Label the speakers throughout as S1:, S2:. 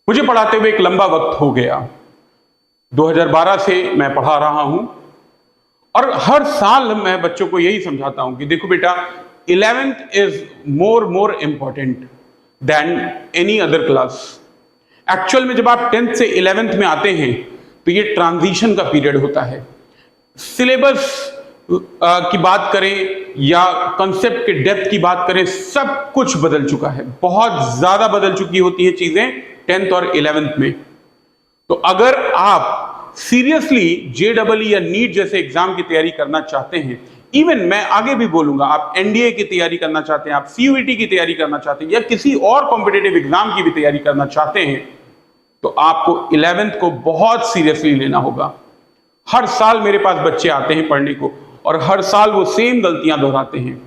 S1: मुझे पढ़ाते हुए एक लंबा वक्त हो गया। 2012 से मैं पढ़ा रहा हूं और हर साल मैं बच्चों को यही समझाता हूं कि देखो बेटा, 11th is more important then any other class. Actual में जब आप 10th से 11th में आते हैं तो ये ट्रांजिशन का पीरियड होता है। सिलेबस की बात करें या कॉन्सेप्ट के डेप्थ की बात करें, सब कुछ बदल चुका है, बहुत ज्यादा बदल चुकी होती है चीजें 10th और 11th में। तो अगर आप सीरियसली जेईई या नीट जैसे एग्जाम की तैयारी करना चाहते हैं, इवन मैं आगे भी बोलूंगा, आप एनडीए की तैयारी करना चाहते हैं, आप सीयूईटी की तैयारी करना चाहते हैं या किसी और कॉम्पिटेटिव एग्जाम की भी तैयारी करना चाहते हैं, तो आपको 11th को बहुत सीरियसली लेना होगा। हर साल मेरे पास बच्चे आते हैं पढ़ने को और हर साल वो सेम गलतियां दोहराते हैं।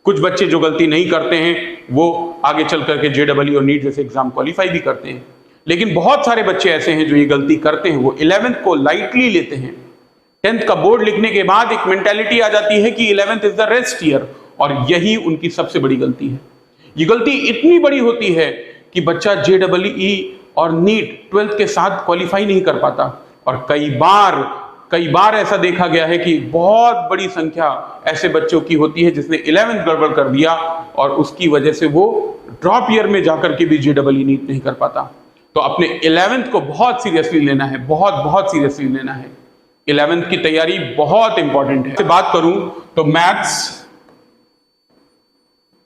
S1: कुछ बच्चे जो गलती नहीं करते हैं वो आगे चल करके जेईई और नीट जैसे एग्जाम क्वालिफाई भी करते हैं, लेकिन बहुत सारे बच्चे ऐसे हैं जो ये गलती करते हैं, वो 11th को लाइटली लेते हैं। 10th का बोर्ड लिखने के बाद एक मेंटालिटी आ जाती है कि 11th is the rest year, और यही उनकी सबसे बड़ी गलती है। ये गलती इतनी बड़ी होती है कि बच्चा जेईई और नीट 12th के साथ क्वालिफाई नहीं कर पाता। और कई बार ऐसा देखा गया है कि बहुत बड़ी संख्या ऐसे बच्चों की होती है जिसने 11th गड़बड़ कर दिया और उसकी वजह से वो ड्रॉप ईयर में जाकर के भी जेईई नीट नहीं कर पाता। तो अपने 11th को बहुत सीरियसली लेना है, बहुत सीरियसली लेना है। 11th की तैयारी बहुत इंपॉर्टेंट है। बात करूं तो मैथ्स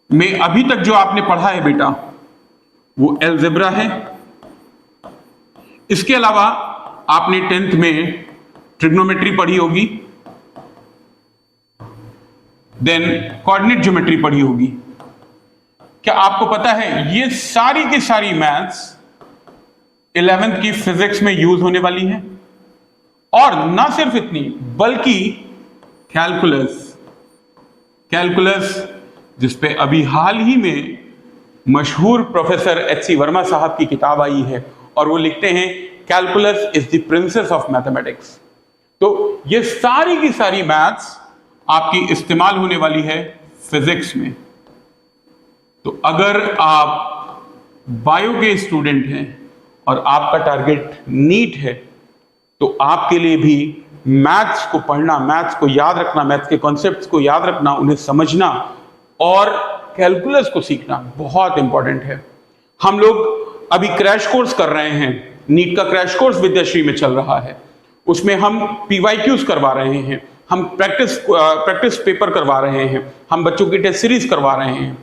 S1: में अभी तक जो आपने पढ़ा है बेटा, वो अलजेब्रा है। इसके अलावा आपने 10th में ट्रिग्नोमेट्री पढ़ी होगी, देन कोऑर्डिनेट ज्योमेट्री पढ़ी होगी। क्या आपको पता है ये सारी की सारी मैथ्स 11th की फिजिक्स में यूज होने वाली है? और ना सिर्फ इतनी, बल्कि कैलकुलस जिसपे अभी हाल ही में मशहूर प्रोफेसर एच.सी. वर्मा साहब की किताब आई है और वो लिखते हैं calculus is the princess of mathematics. तो ये सारी की सारी मैथ्स आपकी इस्तेमाल होने वाली है फिजिक्स में। तो अगर आप बायो के स्टूडेंट हैं और आपका टारगेट नीट है, तो आपके लिए भी मैथ्स को पढ़ना, मैथ्स को याद रखना, मैथ्स के कॉन्सेप्ट्स को याद रखना, उन्हें समझना और कैलकुलस को सीखना बहुत इंपॉर्टेंट है। हम लोग अभी क्रैश कोर्स कर रहे हैं, नीट का क्रैश कोर्स विद्याश्री में चल रहा है। उसमें हम पीवाईक्यूज करवा रहे हैं, हम प्रैक्टिस पेपर करवा रहे हैं, हम बच्चों की टेस्ट सीरीज करवा रहे हैं।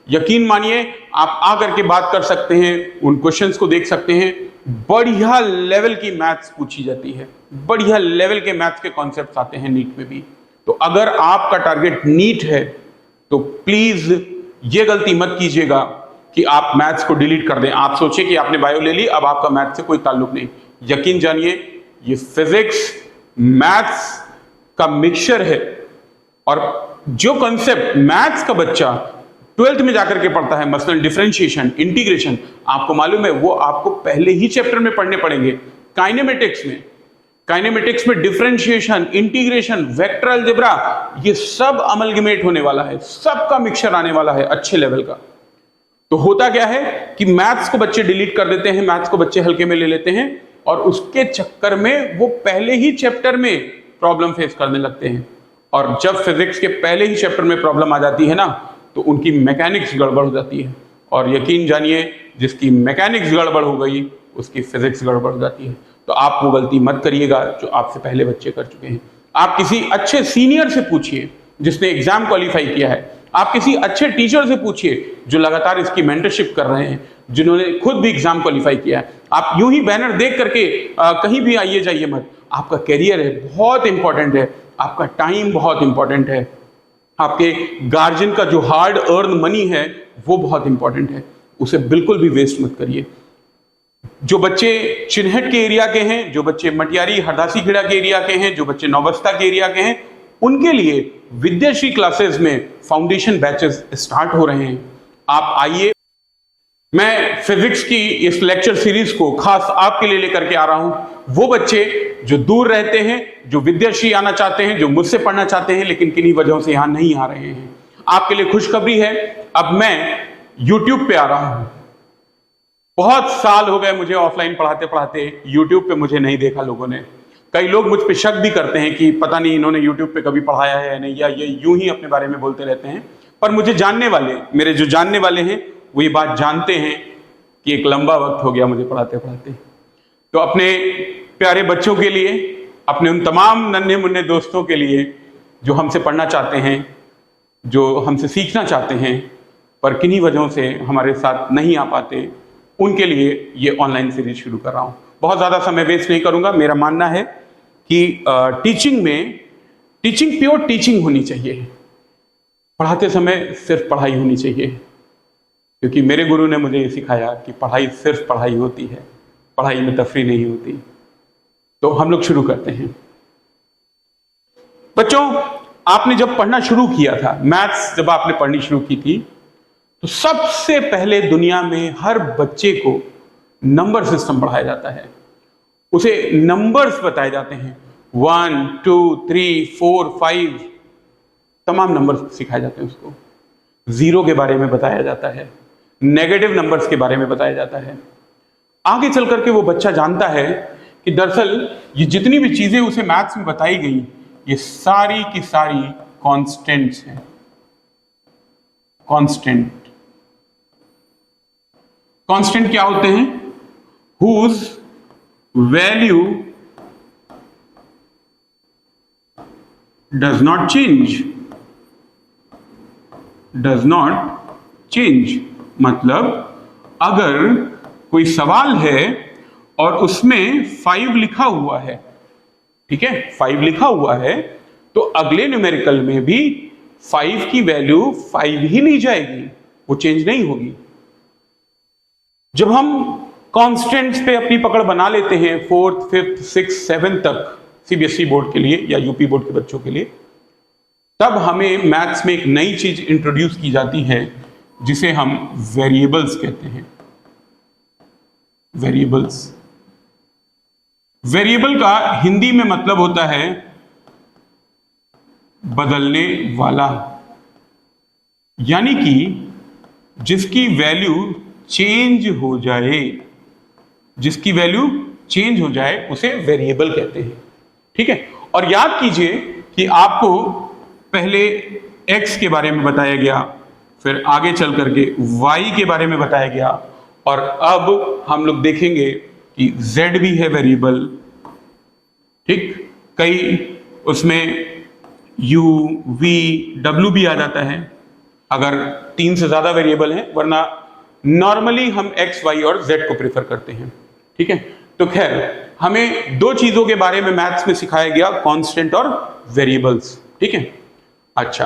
S1: यकीन मानिए, आप आकर के बात कर सकते हैं, उन क्वेश्चंस को देख सकते हैं। बढ़िया लेवल की मैथ्स पूछी जाती है, बढ़िया लेवल के मैथ्स के कॉन्सेप्ट्स आते हैं नीट में भी। तो अगर आपका टारगेट नीट है तो प्लीज ये गलती मत कीजिएगा कि आप मैथ्स को डिलीट कर दें। आप सोचे कि आपने बायो ले ली, अब आपका मैथ्स से कोई ताल्लुक नहीं। यकीन जानिए, ये फिजिक्स मैथ्स का मिक्सचर है, और जो कॉन्सेप्ट मैथ्स का बच्चा 12th में जाकर के पढ़ता है, मसलन डिफरेंशिएशन, इंटीग्रेशन, आपको मालूम है वो आपको पहले ही चैप्टर में पढ़ने पड़ेंगे। काइनेमेटिक्स में डिफरेंशिएशन, इंटीग्रेशन, वेक्टर अलजेब्रा, ये सब अमलगमेट होने वाला है, सबका मिक्सचर आने वाला है अच्छे लेवल का। तो होता क्या है कि मैथ्स को बच्चे डिलीट कर देते हैं, मैथ्स को बच्चे हल्के में ले लेते हैं और उसके चक्कर में वो पहले ही चैप्टर में प्रॉब्लम फेस करने लगते हैं। और जब फिजिक्स के पहले ही चैप्टर में प्रॉब्लम आ जाती है ना, तो उनकी मैकेनिक्स गड़बड़ हो जाती है। और यकीन जानिए, जिसकी मैकेनिक्स गड़बड़ हो गई उसकी फिजिक्स गड़बड़ हो जाती है। तो आप वो गलती मत करिएगा जो आपसे पहले बच्चे कर चुके हैं। आप किसी अच्छे सीनियर से पूछिए जिसने एग्जाम क्वालिफाई किया है, आप किसी अच्छे टीचर से पूछिए जो लगातार इसकी मेंटरशिप कर रहे हैं, जिन्होंने खुद भी एग्जाम क्वालिफाई किया है। आप यूं ही बैनर देख करके कहीं भी आइए जाइए मत। आपका कैरियर है, बहुत इंपॉर्टेंट है, आपका टाइम बहुत इंपॉर्टेंट है, आपके गार्जियन का जो हार्ड अर्न मनी है वो बहुत इंपॉर्टेंट है, उसे बिल्कुल भी वेस्ट मत करिए। जो बच्चे चिन्हट के एरिया के हैं, जो बच्चे मटियारी हरदासी खेड़ा के एरिया के हैं, जो बच्चे नौबस्ता के एरिया के हैं, उनके लिए विद्याश्री क्लासेस में फाउंडेशन बैचेस स्टार्ट हो रहे हैं। आप आइए। मैं फिजिक्स की इस लेक्चर सीरीज को खास आपके लिए लेकर के आ रहा हूं। वो बच्चे जो दूर रहते हैं, जो विद्याश्री आना चाहते हैं, जो मुझसे पढ़ना चाहते हैं लेकिन किन्हीं वजहों से यहां नहीं आ रहे हैं, आपके लिए खुशखबरी है, अब मैं YouTube पे आ रहा हूं। बहुत साल हो गए मुझे ऑफलाइन पढ़ाते पढ़ाते, यूट्यूब पे मुझे नहीं देखा लोगों ने। कई लोग मुझ पे शक भी करते हैं कि पता नहीं इन्होंने यूट्यूब पे कभी पढ़ाया है या नहीं, या ये यूं ही अपने बारे में बोलते रहते हैं। पर मुझे जानने वाले, मेरे जो जानने वाले हैं वो ये बात जानते हैं कि एक लंबा वक्त हो गया मुझे पढ़ाते पढ़ाते। तो अपने प्यारे बच्चों के लिए, अपने उन तमाम नन्हे मुन्ने दोस्तों के लिए जो हमसे पढ़ना चाहते हैं, जो हमसे सीखना चाहते हैं पर किन्हीं वजहों से हमारे साथ नहीं आ पाते, उनके लिए ये ऑनलाइन सीरीज शुरू कर रहा हूँ। बहुत ज़्यादा समय वेस्ट नहीं करूँगा। मेरा मानना है कि टीचिंग में, टीचिंग प्योर टीचिंग होनी चाहिए। पढ़ाते समय सिर्फ पढ़ाई होनी चाहिए, क्योंकि मेरे गुरु ने मुझे ये सिखाया कि पढ़ाई सिर्फ पढ़ाई होती है, पढ़ाई में तफरीह नहीं होती। तो हम लोग शुरू करते हैं। बच्चों, आपने जब पढ़ना शुरू किया था, मैथ्स जब आपने पढ़नी शुरू की थी, तो सबसे पहले दुनिया में हर बच्चे को नंबर सिस्टम पढ़ाया जाता है। उसे नंबर्स बताए जाते हैं, 1 2 3 4 5 तमाम नंबर सिखाए जाते हैं। उसको जीरो के बारे में बताया जाता है, नेगेटिव नंबर्स के बारे में बताया जाता है। आगे चल करके वो बच्चा जानता है कि दरअसल ये जितनी भी चीजें उसे मैथ्स में बताई गई, ये सारी की सारी कांस्टेंट्स हैं। कांस्टेंट, कांस्टेंट क्या होते हैं? Whose value does not change. Does not change मतलब अगर कोई सवाल है और उसमें 5 लिखा हुआ है, ठीक है, 5 लिखा हुआ है, तो अगले न्यूमेरिकल में भी 5 की वैल्यू 5 ही ली जाएगी, वो चेंज नहीं होगी। जब हम कांस्टेंट्स पे अपनी पकड़ बना लेते हैं 4th 5th 6th 7th तक, सीबीएसई बोर्ड के लिए या यूपी बोर्ड के बच्चों के लिए, तब हमें मैथ्स में एक नई चीज इंट्रोड्यूस की जाती है जिसे हम वेरिएबल्स कहते हैं। वेरिएबल्स, वेरिएबल का हिंदी में मतलब होता है बदलने वाला, यानी कि जिसकी वैल्यू चेंज हो जाए, जिसकी वैल्यू चेंज हो जाए उसे वेरिएबल कहते हैं। ठीक है, और याद कीजिए कि आपको पहले x के बारे में बताया गया, फिर आगे चल करके y के बारे में बताया गया, और अब हम लोग देखेंगे कि z भी है वेरिएबल। ठीक, कई उसमें u, v, w भी आ जाता है अगर 3 से ज्यादा वेरिएबल हैं, वरना नॉर्मली हम x, y और z को प्रेफर करते हैं। ठीक है, तो खैर हमें 2 चीजों के बारे में मैथ्स में सिखाया गया, कांस्टेंट और वेरिएबल्स। ठीक है, अच्छा,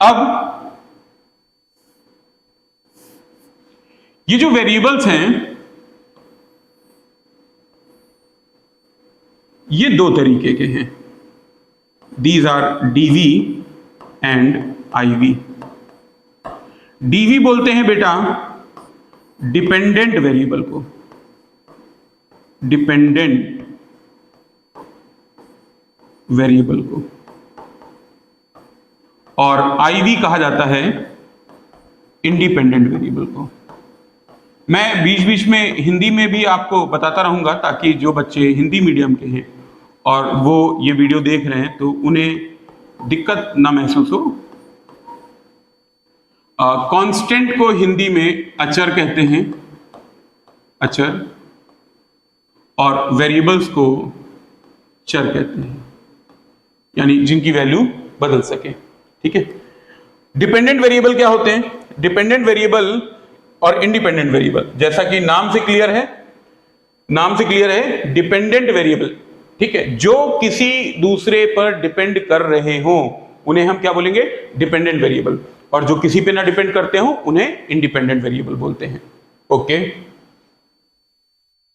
S1: अब ये जो वेरिएबल्स हैं ये 2 तरीके के हैं। These are dv and iv। dv बोलते हैं बेटा डिपेंडेंट वेरिएबल को, डिपेंडेंट वेरिएबल को, और iv कहा जाता है इंडिपेंडेंट वेरिएबल को। मैं बीच बीच में हिंदी में भी आपको बताता रहूंगा ताकि जो बच्चे हिंदी मीडियम के हैं और वो ये वीडियो देख रहे हैं तो उन्हें दिक्कत ना महसूस हो। कांस्टेंट को हिंदी में अचर कहते हैं, अचर, और वेरिएबल्स को चर कहते हैं, यानी जिनकी वैल्यू बदल सके। ठीक है, डिपेंडेंट वेरिएबल क्या होते हैं? डिपेंडेंट वेरिएबल और इंडिपेंडेंट वेरिएबल, जैसा कि नाम से क्लियर है, नाम से क्लियर है, डिपेंडेंट वेरिएबल, ठीक है, जो किसी दूसरे पर डिपेंड कर रहे हो उन्हें हम क्या बोलेंगे? डिपेंडेंट वेरिएबल, और जो किसी पे ना डिपेंड करते हो उन्हें इंडिपेंडेंट वेरिएबल बोलते हैं। ओके,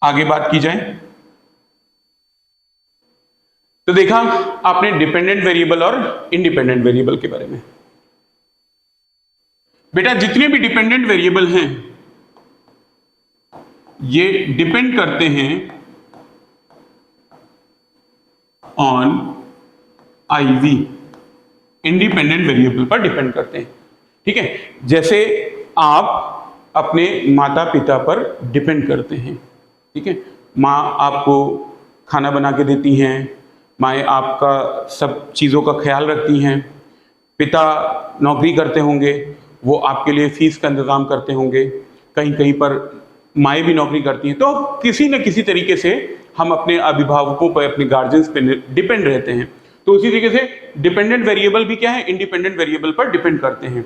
S1: आगे बात की जाए तो देखा आपने डिपेंडेंट वेरिएबल और इंडिपेंडेंट वेरिएबल के बारे में। बेटा जितने भी डिपेंडेंट वेरिएबल हैं ये डिपेंड करते हैं ऑन IV, इंडिपेंडेंट वेरिएबल पर डिपेंड करते हैं। ठीक है, जैसे आप अपने माता पिता पर डिपेंड करते हैं। ठीक है, माँ आपको खाना बना के देती हैं, माएँ आपका सब चीज़ों का ख्याल रखती हैं, पिता नौकरी करते होंगे, वो आपके लिए फीस का इंतज़ाम करते होंगे, कहीं कहीं पर माएँ भी नौकरी करती हैं। तो किसी न किसी तरीके से हम अपने अभिभावकों पर, अपने गार्जियंस पे डिपेंड रहते हैं। तो उसी तरीके से डिपेंडेंट वेरिएबल भी क्या है, इंडिपेंडेंट वेरिएबल पर डिपेंड करते हैं।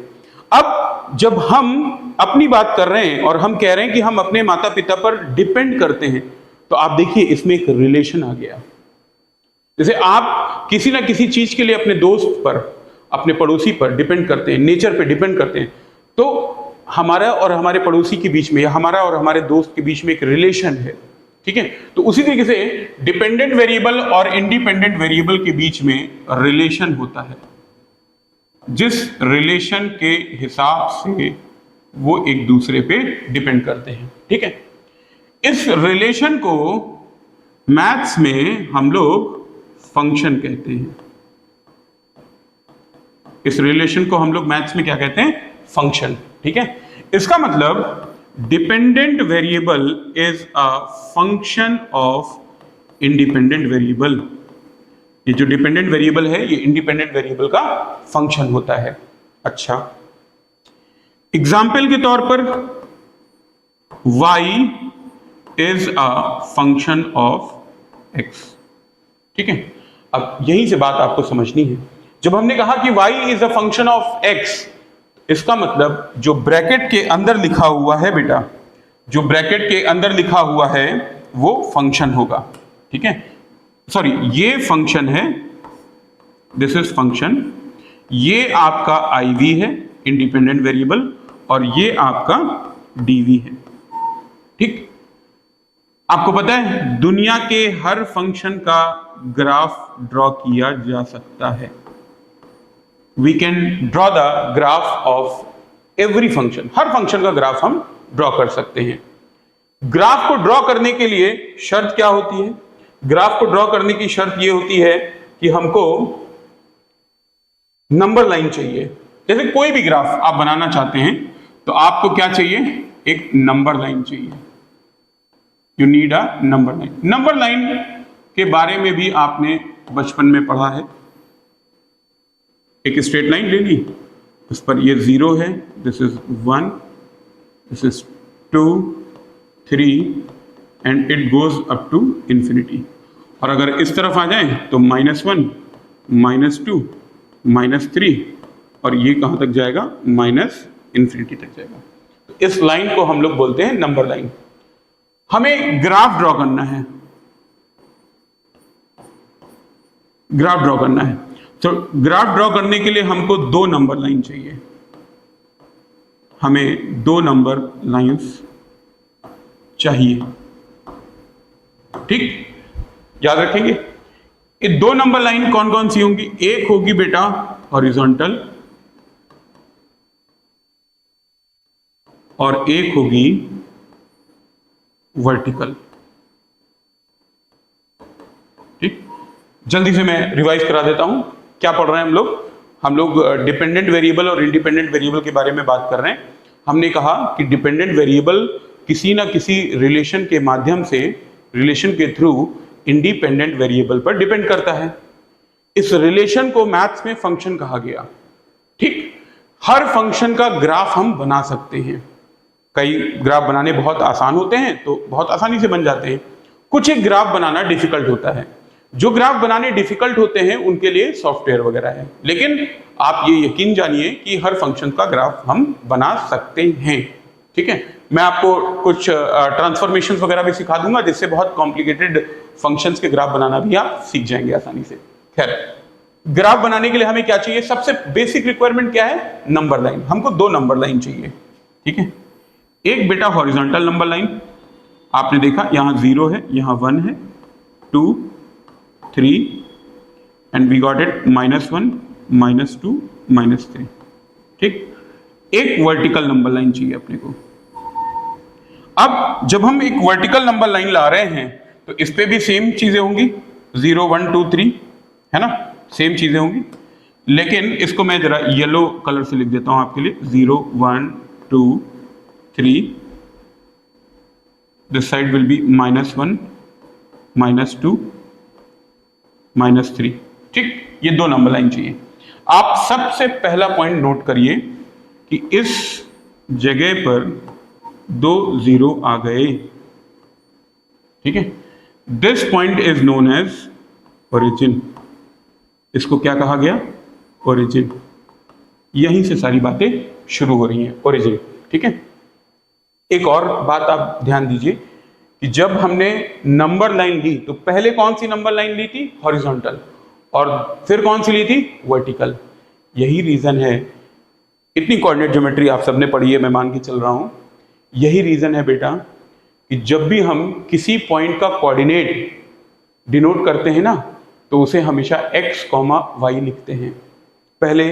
S1: अब जब हम अपनी बात कर रहे हैं और हम कह रहे हैं कि हम अपने माता पिता पर डिपेंड करते हैं, तो आप देखिए इसमें एक रिलेशन आ गया। जैसे आप किसी ना किसी चीज के लिए अपने दोस्त पर, अपने पड़ोसी पर डिपेंड करते हैं, नेचर पे डिपेंड करते हैं, तो हमारा और हमारे पड़ोसी के बीच में या हमारा और हमारे दोस्त के बीच में एक रिलेशन है। ठीक है, तो उसी तरीके से डिपेंडेंट वेरिएबल और इंडिपेंडेंट वेरिएबल के बीच में रिलेशन होता है, जिस रिलेशन के हिसाब से वो एक दूसरे पे डिपेंड करते हैं। ठीक है, इस रिलेशन को मैथ्स में हम लोग फंक्शन कहते हैं। इस रिलेशन को हम लोग मैथ्स में क्या कहते हैं, फंक्शन। ठीक है, इसका मतलब dependent variable is a function of independent variable. ये जो डिपेंडेंट वेरिएबल है ये इंडिपेंडेंट वेरिएबल का फंक्शन होता है। अच्छा, एग्जाम्पल के तौर पर y is a function of x। ठीक है, अब यहीं से बात आपको समझनी है। जब हमने कहा कि y is a function of x, इसका मतलब जो ब्रैकेट के अंदर लिखा हुआ है बेटा, जो ब्रैकेट के अंदर लिखा हुआ है वो फंक्शन होगा। ठीक है, सॉरी, ये फंक्शन है, दिस इज फंक्शन, ये आपका IV है इंडिपेंडेंट वेरिएबल, और ये आपका DV है। ठीक, आपको पता है दुनिया के हर फंक्शन का ग्राफ ड्रॉ किया जा सकता है। We can draw the graph of every function, हर फंक्शन का ग्राफ हम ड्रॉ कर सकते हैं। ग्राफ को ड्रॉ करने के लिए शर्त क्या होती है? ग्राफ को ड्रॉ करने की शर्त यह होती है कि हमको नंबर लाइन चाहिए। जैसे कोई भी ग्राफ आप बनाना चाहते हैं तो आपको क्या चाहिए? एक नंबर लाइन चाहिए। You need a number line. Number line के बारे में भी आपने बचपन में पढ़ा है। एक स्ट्रेट लाइन ले ली, उस पर ये 0 है, this is 1, this is 2, 3 and it goes up to infinity. और अगर इस तरफ आ जाए तो -1, -2, -3 और ये कहां तक जाएगा? -इंफिनिटी तक जाएगा। तो इस लाइन को हम लोग बोलते हैं नंबर लाइन। हमें ग्राफ ड्रॉ करना है, ग्राफ ड्रॉ करना है। तो ग्राफ ड्रॉ करने के लिए हमको 2 नंबर लाइन चाहिए। हमें 2 नंबर लाइंस चाहिए। ठीक, याद रखेंगे। ये 2 नंबर लाइन कौन कौन सी होंगी? एक होगी बेटा हॉरिजॉन्टल और एक होगी वर्टिकल। ठीक, जल्दी से मैं रिवाइज करा देता हूं। क्या पढ़ रहे हैं हम लोग डिपेंडेंट वेरिएबल और इंडिपेंडेंट वेरिएबल के बारे में बात कर रहे हैं। हमने कहा कि डिपेंडेंट वेरिएबल किसी ना किसी रिलेशन के माध्यम से, रिलेशन के थ्रू इंडिपेंडेंट वेरिएबल पर डिपेंड करता है। इस रिलेशन को मैथ्स में फंक्शन कहा गया। ठीक, हर फंक्शन का ग्राफ हम बना सकते हैं। कई ग्राफ बनाने बहुत आसान होते हैं तो बहुत आसानी से बन जाते हैं, कुछ एक ग्राफ बनाना डिफिकल्ट होता है। जो ग्राफ बनाने डिफिकल्ट होते हैं उनके लिए सॉफ्टवेयर वगैरह है, लेकिन आप ये यकीन जानिए कि हर फंक्शन का ग्राफ हम बना सकते हैं। ठीक है, मैं आपको कुछ ट्रांसफॉर्मेशन वगैरह भी सिखा दूंगा, जिससे बहुत कॉम्प्लिकेटेड फंक्शंस के ग्राफ बनाना भी आप सीख जाएंगे आसानी से। खैर, ग्राफ बनाने के लिए हमें क्या चाहिए? सबसे बेसिक रिक्वायरमेंट क्या है? Number line. हमको 2 नंबर लाइन चाहिए। ठीक है, एक बेटा हॉरिजॉन्टल नंबर लाइन, आपने देखा यहां 0 है, यहां 1 है, 2, 3 एंड वी गॉट इट -1, -2, -3। ठीक, एक वर्टिकल नंबर लाइन चाहिए अपने को। अब जब हम एक वर्टिकल नंबर लाइन ला रहे हैं तो इस पे भी सेम चीजें होंगी, 0, 1, 2, 3, है ना, सेम चीजें होंगी। लेकिन इसको मैं जरा येलो कलर से लिख देता हूं आपके लिए, 0, 1, 2, 3, this side will be -1, -2, -3। ठीक, ये दो नंबर लाइन चाहिए। आप सबसे पहला पॉइंट नोट करिए कि इस जगह पर 2 0 आ गए। ठीक है, this point is known as origin. इसको क्या कहा गया? ओरिजिन। यहीं से सारी बातें शुरू हो रही हैं, ओरिजिन। ठीक है, एक और बात आप ध्यान दीजिए कि जब हमने नंबर लाइन ली तो पहले कौन सी नंबर लाइन ली थी? हॉरिजॉन्टल। और फिर कौन सी ली थी? वर्टिकल। यही रीजन है, इतनी कोऑर्डिनेट ज्योमेट्री आप सबने पढ़ी है, मैं मान के चल रहा हूं। यही रीजन है बेटा कि जब भी हम किसी पॉइंट का कोऑर्डिनेट डिनोट करते हैं ना, तो उसे हमेशा x, y लिखते हैं। पहले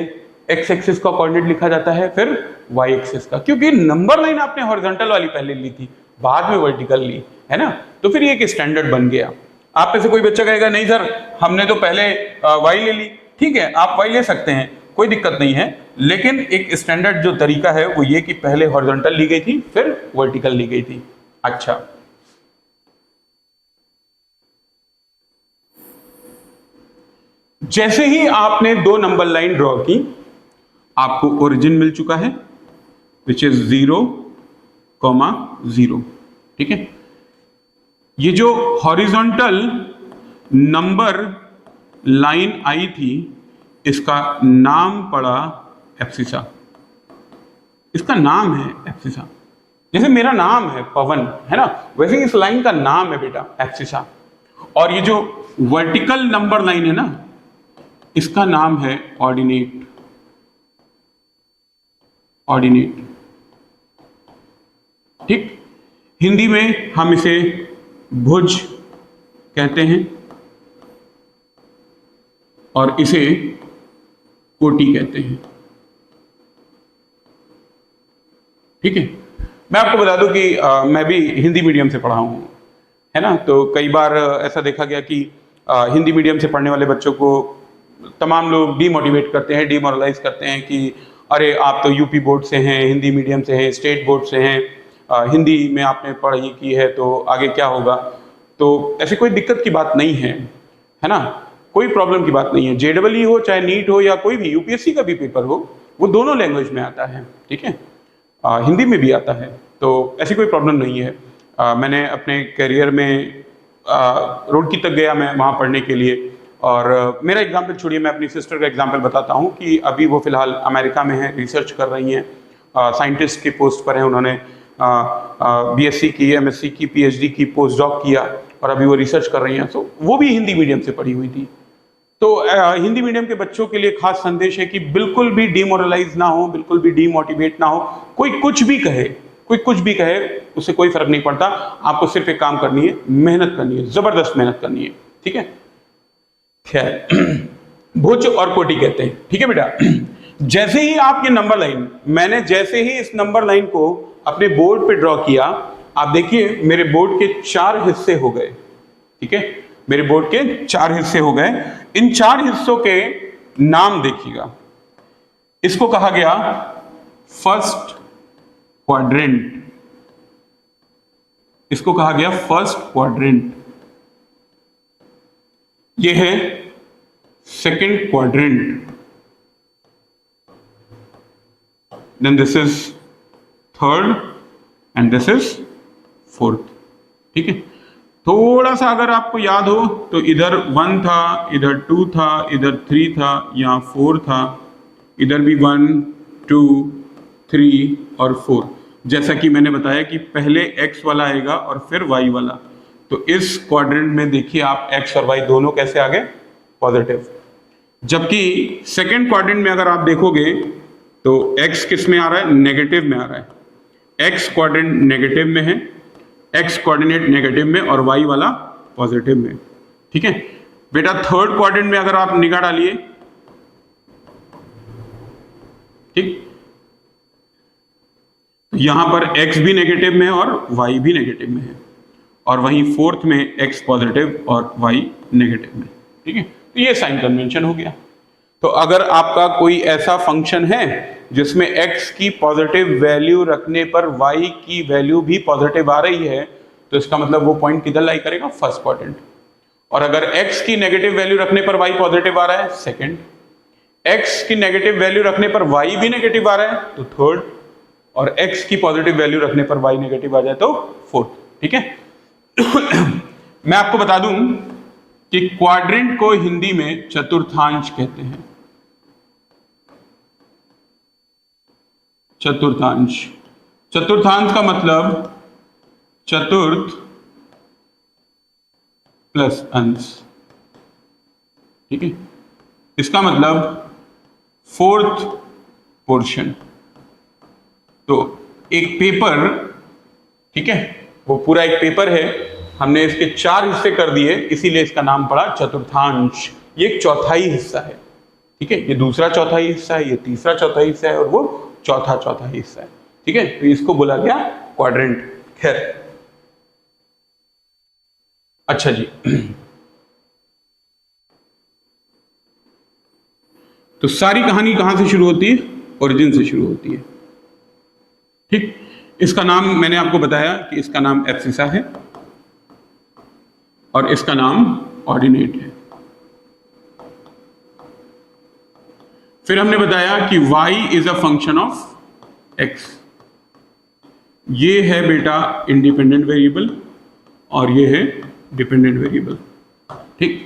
S1: x एक्सिस का कोऑर्डिनेट लिखा जाता है, फिर y एक्सिस का, क्योंकि नंबर लाइन आपने हॉरिजॉन्टल वाली पहले ली थी, बाद में वर्टिकल ली है ना, तो फिर ये एक स्टैंडर्ड बन गया। आप में से कोई बच्चा कहेगा नहीं सर हमने तो पहले y ले ली। ठीक है, आप y ले सकते हैं, कोई दिक्कत नहीं है, लेकिन एक स्टैंडर्ड जो तरीका है वो ये कि पहले हॉरिजॉन्टल ली गई थी, फिर वर्टिकल ली गई थी। अच्छा, जैसे ही आपने दो नंबर लाइन ड्रॉ की, आपको ओरिजिन मिल चुका है, विच इज 0, 0। ठीक है, ये जो हॉरिजॉन्टल नंबर लाइन आई थी, इसका नाम पड़ा एब्सिसा। इसका नाम है एब्सिसा। जैसे मेरा नाम है पवन, है ना, वैसे इस लाइन का नाम है बेटा एब्सिसा। और ये जो वर्टिकल नंबर लाइन है ना, इसका नाम है ऑर्डिनेट। ऑर्डिनेट। ठीक, हिंदी में हम इसे भुज कहते हैं और इसे कोटि कहते हैं। ठीक है, मैं आपको बता दूं कि मैं भी हिंदी मीडियम से पढ़ा हूं, है ना, तो कई बार ऐसा देखा गया कि हिंदी मीडियम से पढ़ने वाले बच्चों को तमाम लोग डीमोटिवेट करते हैं, डिमोरलाइज करते हैं कि अरे आप तो यूपी बोर्ड से हैं, हिंदी मीडियम से हैं, स्टेट बोर्ड से हैं, हिंदी में आपने पढ़ाई की है तो आगे क्या होगा। तो ऐसी कोई दिक्कत की बात नहीं है, है ना, कोई प्रॉब्लम की बात नहीं है। जेईई हो चाहे नीट हो या कोई भी यूपीएससी का भी पेपर हो, वो दोनों लैंग्वेज में आता है। ठीक है, हिंदी में भी आता है, तो ऐसी कोई प्रॉब्लम नहीं है। मैंने अपने करियर में रुड़की तक गया मैं वहाँ पढ़ने के लिए, और मेरा एग्जाम्पल छोड़िए, मैं अपनी सिस्टर का एग्जाम्पल बताता हूँ कि अभी वो फिलहाल अमेरिका में है, रिसर्च कर रही हैं, साइंटिस्ट की पोस्ट पर हैं। उन्होंने बीएससी की, एमएससी की, पीएचडी की, पोस्ट डॉक किया और अभी वो रिसर्च कर रही हैं। तो वो भी हिंदी मीडियम से पढ़ी हुई थी। तो हिंदी मीडियम के बच्चों के लिए खास संदेश है कि बिल्कुल भी डिमोरलाइज ना हो, बिल्कुल भी डीमोटिवेट ना हो। कोई कुछ भी कहे, कोई कुछ भी कहे, उससे कोई फर्क नहीं पड़ता। आपको सिर्फ एक काम करनी है, मेहनत करनी है, जबरदस्त मेहनत करनी है। ठीक है, खैर भुज और कोटि कहते हैं। ठीक है बेटा, जैसे ही आप ये नंबर लाइन, मैंने जैसे ही इस नंबर लाइन को अपने बोर्ड पे ड्रॉ किया, आप देखिए मेरे बोर्ड के 4 हिस्से हो गए। ठीक है, मेरे बोर्ड के 4 हिस्से हो गए। इन 4 हिस्सों के नाम देखिएगा। इसको कहा गया फर्स्ट क्वाड्रेंट। इसको कहा गया फर्स्ट क्वाड्रेंट। ये है second quadrant, then this is third and this is fourth. ठीक है, थोड़ा सा अगर आपको याद हो तो इधर 1 था, इधर 2 था, इधर 3 था, यहां 4 था, इधर भी 1 2 3 और 4। जैसा कि मैंने बताया कि पहले x वाला आएगा और फिर y वाला। तो इस क्वाड्रेंट में देखिए आप x और y दोनों कैसे आ गए? पॉजिटिव। जबकि सेकंड क्वाड्रेंट में अगर आप देखोगे तो x किस में आ रहा है? नेगेटिव में आ रहा है। x क्वाड्रेंट नेगेटिव में है, x कोऑर्डिनेट नेगेटिव में और y वाला पॉजिटिव में। ठीक है बेटा, थर्ड क्वाड्रेंट में अगर आप निगाह डालिए, ठीक, यहां पर x भी नेगेटिव में है और y भी नेगेटिव में है, और वहीं फोर्थ में x पॉजिटिव और y नेगेटिव में। ठीक है, तो ये साइन कन्वेंशन हो गया। तो अगर आपका कोई ऐसा फंक्शन है जिसमें x की पॉजिटिव वैल्यू रखने पर y की वैल्यू भी पॉजिटिव आ रही है, तो इसका मतलब वो पॉइंट किधर लाई करेगा, फर्स्ट क्वाड्रेंट। और अगर x की नेगेटिव वैल्यू रखने पर y पॉजिटिव आ रहा है, सेकंड। x की नेगेटिव वैल्यू रखने पर y भी नेगेटिव आ रहा है, तो थर्ड। और x की पॉजिटिव वैल्यू रखने पर y नेगेटिव आ जाए तो फोर्थ। ठीक है। मैं आपको बता दूं कि क्वाड्रेंट को हिंदी में चतुर्थांश कहते हैं। चतुर्थांश, चतुर्थांश का मतलब चतुर्थ प्लस अंश। ठीक है, इसका मतलब फोर्थ पोर्शन। तो एक पेपर, ठीक है, वो पूरा एक पेपर है, हमने इसके 4 हिस्से कर दिए, इसीलिए इसका नाम पड़ा चतुर्थांश। ये एक चौथाई हिस्सा है। ठीक है, ये दूसरा चौथाई हिस्सा है, ये तीसरा चौथाई हिस्सा है, और वो चौथा चौथाई हिस्सा है। ठीक है, तो इसको बोला गया क्वाड्रेंट। खैर, अच्छा जी, तो सारी कहानी कहां से शुरू होती है, ओरिजिन से शुरू होती है। ठीक, इसका नाम मैंने आपको बताया कि इसका नाम एब्सिसा है और इसका नाम ऑर्डिनेट है। फिर हमने बताया कि y is a function of x। ये है बेटा इंडिपेंडेंट वेरिएबल और ये है डिपेंडेंट वेरिएबल। ठीक,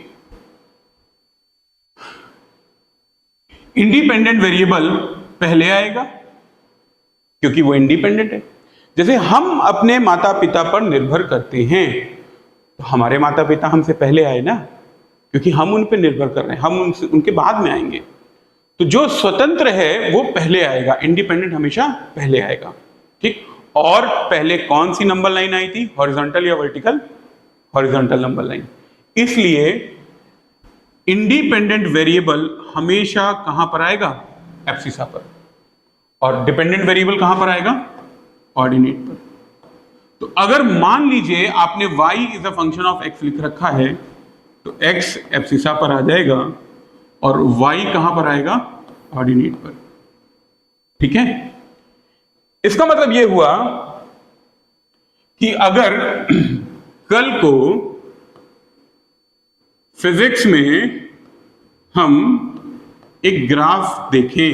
S1: इंडिपेंडेंट वेरिएबल पहले आएगा क्योंकि वो इंडिपेंडेंट है। जैसे हम अपने माता पिता पर निर्भर करते हैं, तो हमारे माता पिता हमसे पहले आए ना, क्योंकि हम उन पर निर्भर कर रहे हैं, हम उनके बाद में आएंगे। तो जो स्वतंत्र है वो पहले आएगा, इंडिपेंडेंट हमेशा पहले आएगा। ठीक, और पहले कौन सी नंबर लाइन आई थी, हॉरिजॉन्टल या वर्टिकल, हॉरिजॉन्टल नंबर लाइन। इसलिए इंडिपेंडेंट वेरिएबल हमेशा कहां पर आएगा, एब्सिसा पर, और डिपेंडेंट वेरिएबल कहां पर आएगा, ऑर्डिनेट पर। तो अगर मान लीजिए आपने y is a function of x लिख रखा है, तो x एब्सिसा पर आ जाएगा और y कहां पर आएगा, ऑर्डिनेट पर। ठीक है, इसका मतलब यह हुआ कि अगर कल को फिजिक्स में हम एक ग्राफ देखें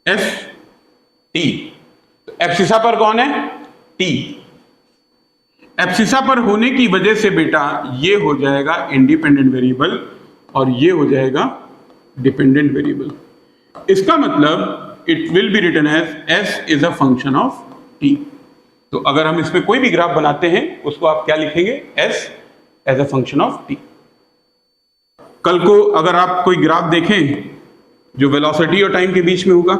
S1: एफ टी, तो एब्सिसा पर कौन है, टी। एब्सिसा पर होने की वजह से बेटा ये हो जाएगा इंडिपेंडेंट वेरिएबल और ये हो जाएगा डिपेंडेंट वेरिएबल। इसका मतलब it will be written as S is a function of T. तो अगर हम इसमें कोई भी ग्राफ बनाते हैं उसको आप क्या लिखेंगे, S as a function of T. कल को अगर आप कोई ग्राफ देखें जो वेलोसिटी और टाइम के बीच में होगा,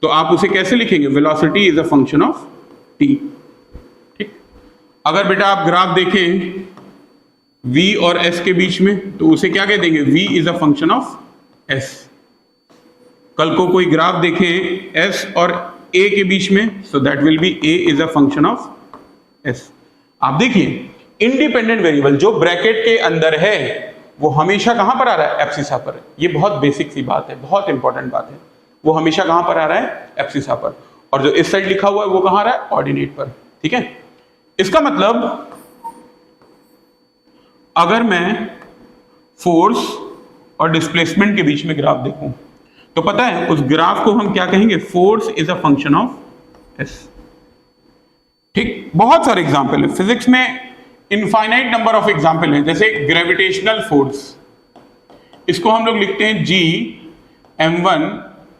S1: तो आप उसे कैसे लिखेंगे, velocity is a function of T. ठीक, अगर बेटा आप ग्राफ देखें v और s के बीच में, तो उसे क्या कह देंगे, v is a function of s। कल को कोई ग्राफ देखें s और a के बीच में, so that will be a is a function of s। आप देखिए इंडिपेंडेंट वेरिएबल जो ब्रैकेट के अंदर है वो हमेशा कहां पर आ रहा है, एब्सिसा पर। ये बहुत बेसिक सी बात है, बहुत इंपॉर्टेंट बात है। वो हमेशा कहां पर आ रहा है, एब्सिसा पर। और जो इस साइड लिखा हुआ है वो कहां आ रहा है, ऑर्डिनेट पर। ठीक है, इसका मतलब अगर मैं फोर्स और डिस्प्लेसमेंट के बीच में ग्राफ देखूं, तो पता है उस ग्राफ को हम क्या कहेंगे, force is a function of S. ठीक, बहुत सारे एग्जाम्पल है फिजिक्स में, इनफाइनाइट नंबर ऑफ एग्जाम्पल है। जैसे ग्रेविटेशनल फोर्स, इसको हम लोग लिखते हैं G m1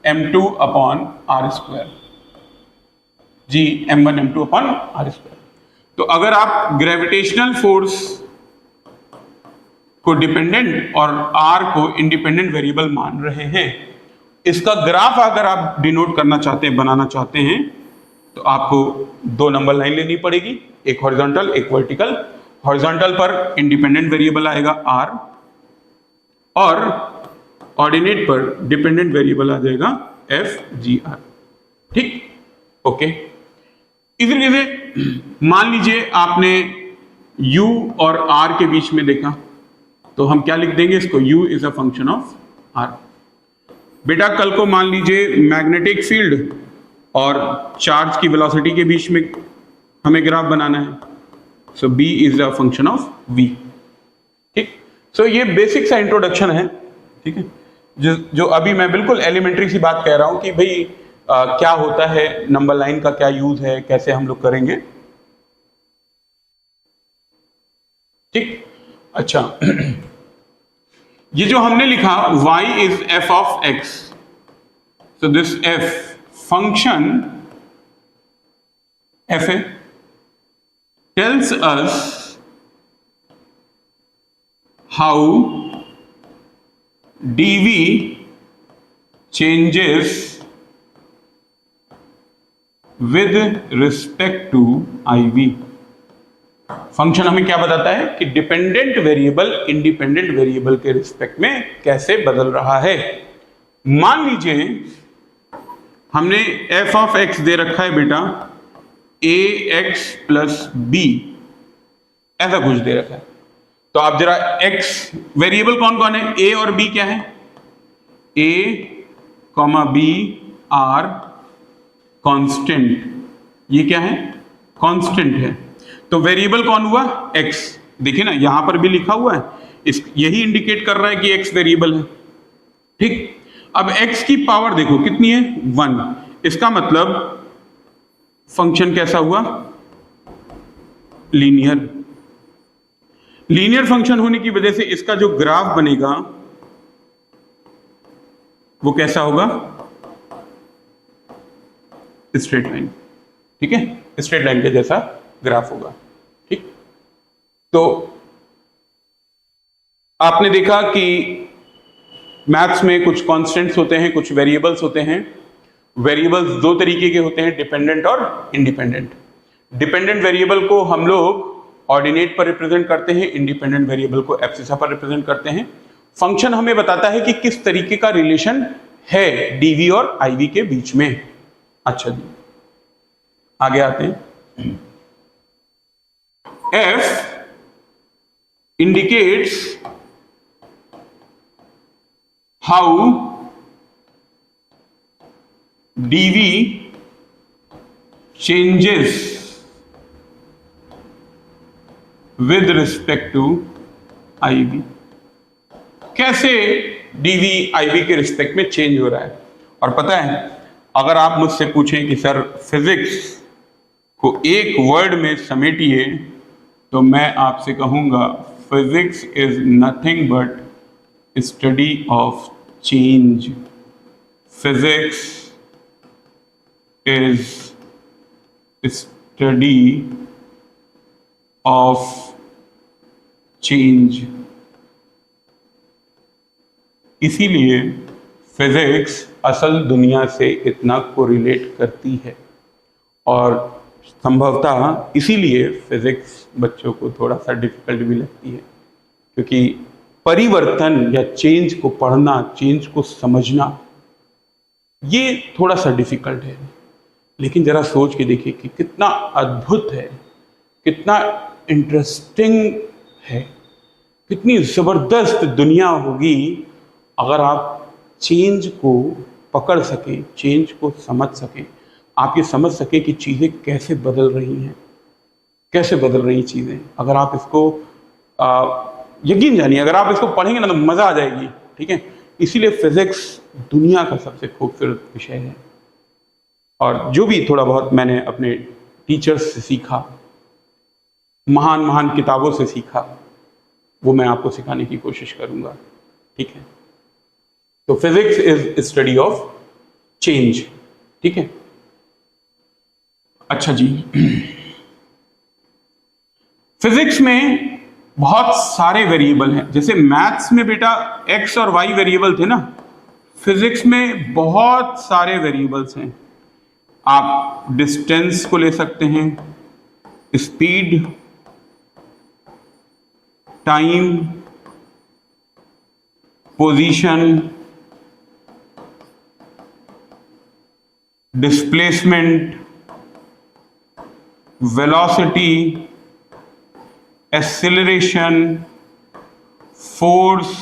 S1: m2 upon R square, G m1 m2 upon R square. तो अगर आप ग्रेविटेशनल फोर्स को डिपेंडेंट और R को इंडिपेंडेंट वेरिएबल मान रहे हैं, इसका ग्राफ अगर आप डिनोट करना चाहते हैं, बनाना चाहते हैं, तो आपको 2 नंबर लाइन लेनी पड़ेगी, एक हॉरिजॉन्टल एक वर्टिकल। हॉरिजॉन्टल पर इंडिपेंडेंट वेरिएबल आएगा R और ऑर्डिनेट पर डिपेंडेंट वेरिएबल आ जाएगा FGR। ठीक, ओके। इसी से मान लीजिए आपने U और R के बीच में देखा, तो हम क्या लिख देंगे इसको, u is a function of r। बेटा कल को मान लीजिए मैग्नेटिक फील्ड और चार्ज की वेलोसिटी के बीच में हमें ग्राफ बनाना है, सो b is a function of v। ठीक, सो ये बेसिक सा इंट्रोडक्शन है। ठीक है, जो अभी मैं बिल्कुल एलिमेंट्री सी बात कह रहा हूं कि भाई क्या होता है, नंबर लाइन का क्या यूज है, कैसे हम लोग करेंगे। ठीक, अच्छा ये जो हमने लिखा y is f of x, so this f function f है, tells us how dv changes with respect to iv। Function हमें क्या बताता है कि डिपेंडेंट वेरिएबल इंडिपेंडेंट वेरिएबल के रिस्पेक्ट में कैसे बदल रहा है। मान लीजिए हमने f ऑफ x दे रखा है बेटा ax प्लस b, ऐसा कुछ दे रखा है। तो आप जरा x वेरिएबल कौन कौन है, a और b क्या है, a comma b are constant, ये क्या है, कांस्टेंट है। तो वेरिएबल कौन हुआ, x। देखिए ना यहां पर भी लिखा हुआ है, यही इंडिकेट कर रहा है कि x वेरिएबल है। ठीक, अब x की पावर देखो कितनी है, 1। इसका मतलब फंक्शन कैसा हुआ, लीनियर। लीनियर फंक्शन होने की वजह से इसका जो ग्राफ बनेगा वो कैसा होगा, स्ट्रेट लाइन। ठीक है, स्ट्रेट लाइन के जैसा ग्राफ होगा। ठीक, तो आपने देखा कि मैथ्स में कुछ कांस्टेंट्स होते हैं, कुछ वेरिएबल्स होते हैं। वेरिएबल्स दो तरीके के होते हैं, डिपेंडेंट और इंडिपेंडेंट। डिपेंडेंट वेरिएबल को हम लोग ऑर्डिनेट पर रिप्रेजेंट करते हैं, इंडिपेंडेंट वेरिएबल को एब्सिसा पर रिप्रेजेंट करते हैं। फंक्शन हमें बताता है कि किस तरीके का रिलेशन है dv और iv के बीच में। अच्छा जी, आगे आते हैं। f indicates how dv changes with respect to iv। कैसे dv iv के रिस्पेक्ट में चेंज हो रहा है। और पता है, अगर आप मुझसे पूछें कि सर फिजिक्स को एक वर्ड में समेटिए, तो मैं आपसे कहूंगा physics is nothing but study of change. Physics is study of change. इसीलिए फिजिक्स असल दुनिया से इतना कोरिलेट करती है, और संभवतः इसीलिए फिजिक्स बच्चों को थोड़ा सा डिफिकल्ट भी लगती है, क्योंकि परिवर्तन या चेंज को पढ़ना, चेंज को समझना, ये थोड़ा सा डिफिकल्ट है। लेकिन जरा सोच के देखिए कि कितना अद्भुत है, कितना इंटरेस्टिंग है, कितनी ज़बरदस्त दुनिया होगी अगर आप चेंज को पकड़ सके, चेंज को समझ सके। आप ये समझ सके कि चीज़ें कैसे बदल रही हैं, कैसे बदल रही चीज़ें। अगर आप इसको यकीन जानिए, अगर आप इसको पढ़ेंगे ना तो मज़ा आ जाएगी। ठीक है, इसीलिए फिजिक्स दुनिया का सबसे खूबसूरत विषय है। और जो भी थोड़ा बहुत मैंने अपने टीचर्स से सीखा, महान महान किताबों से सीखा, वो मैं आपको सिखाने की कोशिश करूँगा। ठीक है, तो physics is study of change. ठीक है, अच्छा जी, फिजिक्स में बहुत सारे वेरिएबल हैं। जैसे मैथ्स में बेटा एक्स और वाई वेरिएबल थे ना, फिजिक्स में बहुत सारे वेरिएबल्स हैं। आप डिस्टेंस को ले सकते हैं, speed, time, position, displacement, velocity, acceleration, force,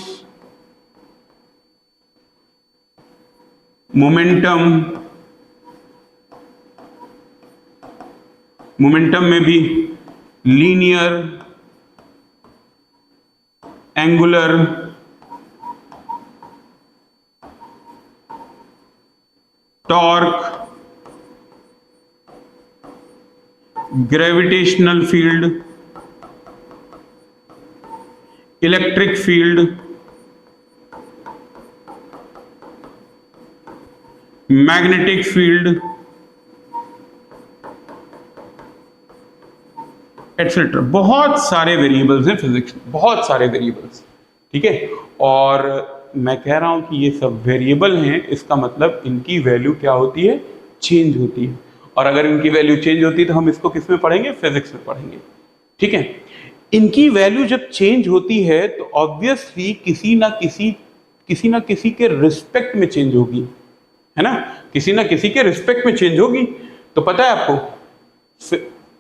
S1: momentum, momentum में भी linear, angular, torque, gravitational field, electric field, magnetic field, etcetera. बहुत सारे वेरिएबल्स हैं फिजिक्स में, बहुत सारे वेरिएबल्स, ठीक है। और मैं कह रहा हूं कि ये सब वेरिएबल हैं, इसका मतलब इनकी वैल्यू क्या होती है, चेंज होती है। और अगर इनकी वैल्यू चेंज होती है तो हम इसको किस में पढ़ेंगे, फिजिक्स में पढ़ेंगे, ठीक है। इनकी वैल्यू जब चेंज होती है तो ऑब्वियसली किसी ना किसी के रिस्पेक्ट में चेंज होगी, है ना, किसी ना किसी के रिस्पेक्ट में चेंज होगी। तो पता है आपको,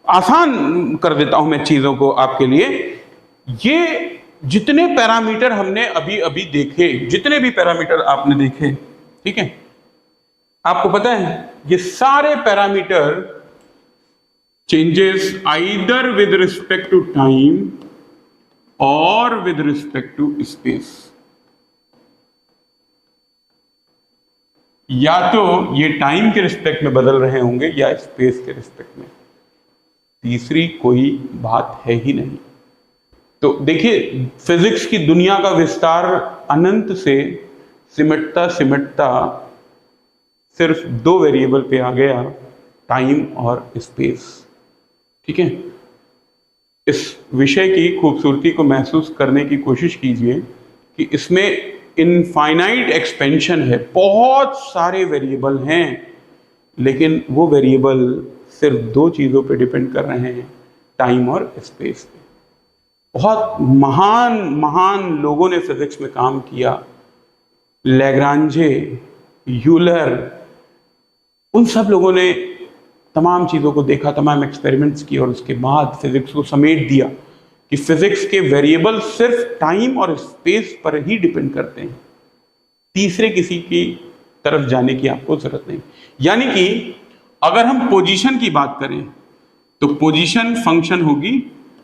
S1: आसान कर देता हूं मैं चीजों को आपके लिए। ये जितने पैरामीटर हमने अभी अभी देखे, जितने भी पैरामीटर आपने देखे, ठीक है, आपको पता है ये सारे parameter changes either with respect to time और विद रिस्पेक्ट टू स्पेस। या तो ये टाइम के रिस्पेक्ट में बदल रहे होंगे या स्पेस के रिस्पेक्ट में, तीसरी कोई बात है ही नहीं। तो देखिए, फिजिक्स की दुनिया का विस्तार अनंत से सिमटता सिमटता सिर्फ दो वेरिएबल पे आ गया, टाइम और स्पेस, ठीक है। इस विषय की खूबसूरती को महसूस करने की कोशिश कीजिए कि इसमें इनफाइनाइट एक्सपेंशन है, बहुत सारे वेरिएबल हैं, लेकिन वो वेरिएबल सिर्फ दो चीज़ों पे डिपेंड कर रहे हैं, टाइम और स्पेस पे। बहुत महान महान लोगों ने फिजिक्स में काम किया, लैग्रांजे, यूलर, उन सब लोगों ने तमाम चीज़ों को देखा, तमाम एक्सपेरिमेंट्स किए और उसके बाद फिजिक्स को समेट दिया कि फिजिक्स के वेरिएबल सिर्फ टाइम और स्पेस पर ही डिपेंड करते हैं, तीसरे किसी की तरफ जाने की आपको जरूरत नहीं। यानी कि अगर हम पोजीशन की बात करें तो पोजीशन फंक्शन होगी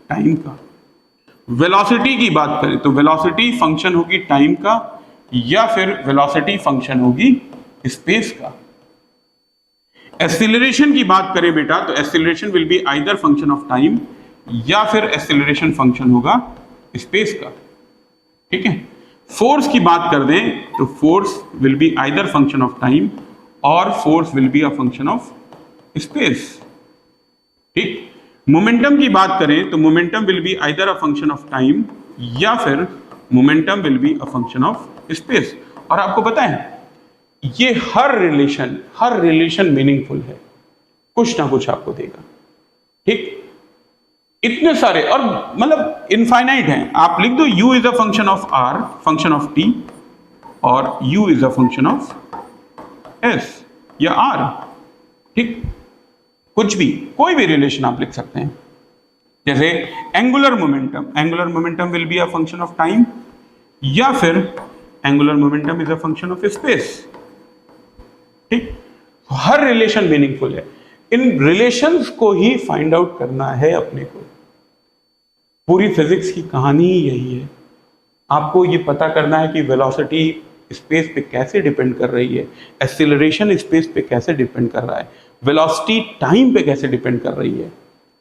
S1: टाइम का, वेलोसिटी की बात करें तो वेलोसिटी फंक्शन होगी टाइम का, या फिर वेलोसिटी फंक्शन होगी स्पेस का। एक्सीलरेशन की बात करें बेटा तो acceleration will be either function of time या फिर एक्सीलरेशन फंक्शन होगा स्पेस का, ठीक है। फोर्स की बात कर दें तो force will be either function of time और force will be a function of space, ठीक। मोमेंटम की बात करें तो momentum will be either a function of time या फिर momentum will be a function of space. और आपको पता है ये हर रिलेशन मीनिंगफुल है, कुछ ना कुछ आपको देगा, ठीक। इतने सारे और मतलब इनफाइनाइट हैं। आप लिख दो u is a function of r, function of t, और u is a function of s या r, ठीक। कुछ भी, कोई भी रिलेशन आप लिख सकते हैं। जैसे angular momentum will be a function of time या फिर angular momentum is a function of space, ठीक। हर रिलेशन मीनिंगफुल है। इन रिलेशंस को ही फाइंड आउट करना है अपने को। पूरी फिजिक्स की कहानी ही यही है। आपको ये पता करना है कि वेलोसिटी स्पेस पे कैसे डिपेंड कर रही है, एक्सीलरेशन स्पेस पे कैसे डिपेंड कर रहा है, वेलोसिटी टाइम पे कैसे डिपेंड कर रही है,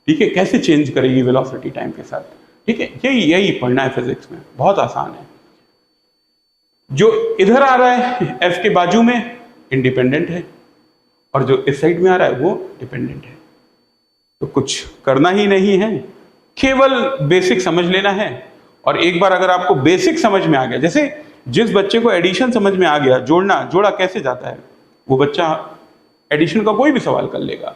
S1: ठीक है, कैसे चेंज करेगी वेलोसिटी टाइम के साथ, ठीक है। यही पढ़ना है फिजिक्स में, बहुत आसान है। जो इधर आ रहा है एफ के बाजू में इंडिपेंडेंट है और जो इस साइड में आ रहा है वो डिपेंडेंट है। तो कुछ करना ही नहीं है, केवल बेसिक समझ लेना है। और एक बार अगर आपको बेसिक समझ में आ गया, जैसे जिस बच्चे को एडिशन समझ में आ गया, जोड़ा कैसे जाता है, वो बच्चा एडिशन का कोई भी सवाल कर लेगा।